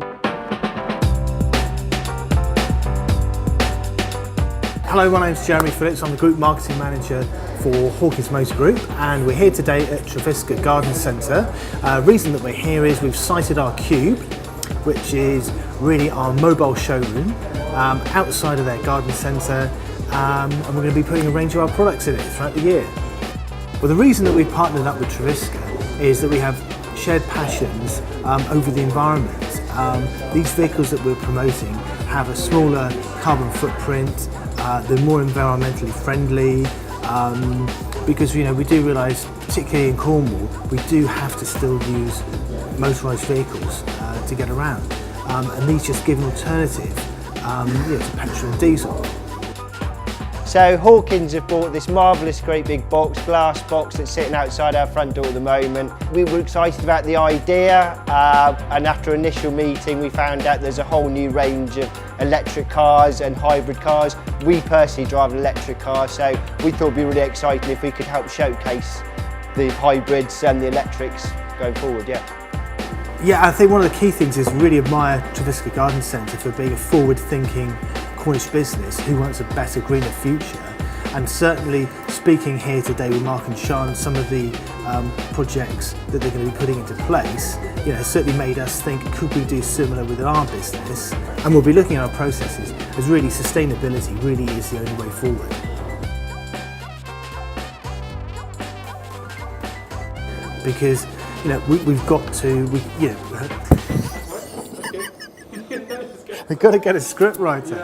Hello, my name's Jeremy Phillips. I'm the Group Marketing Manager for Hawkins Motor Group, and we're here today at Trevisker Garden Centre. Reason that we're here is we've sited our Cube, which is really our mobile showroom outside of their garden centre, and we're going to be putting a range of our products in it throughout the year. Well, the reason that we've partnered up with Trevisker is that we have shared passions over the environment. These vehicles that we're promoting have a smaller carbon footprint. They're more environmentally friendly because we do realise, particularly in Cornwall, we do have to still use motorised vehicles to get around, and these just give an alternative to petrol and diesel. So Hawkins have bought this marvellous great big glass box that's sitting outside our front door at the moment. We were excited about the idea, and after initial meeting we found out there's a whole new range of electric cars and hybrid cars. We personally drive an electric car, so we thought it'd be really exciting if we could help showcase the hybrids and the electrics going forward. Yeah, I think one of the key things is really admire Trevisker Garden Centre for being a forward-thinking Cornish business who wants a better, greener future. And certainly speaking here today with Mark and Sean, some of the projects that they're going to be putting into place, has certainly made us think, could we do similar within our business? And we'll be looking at our processes as really sustainability really is the only way forward. Because we've got to, we've got to get a script writer.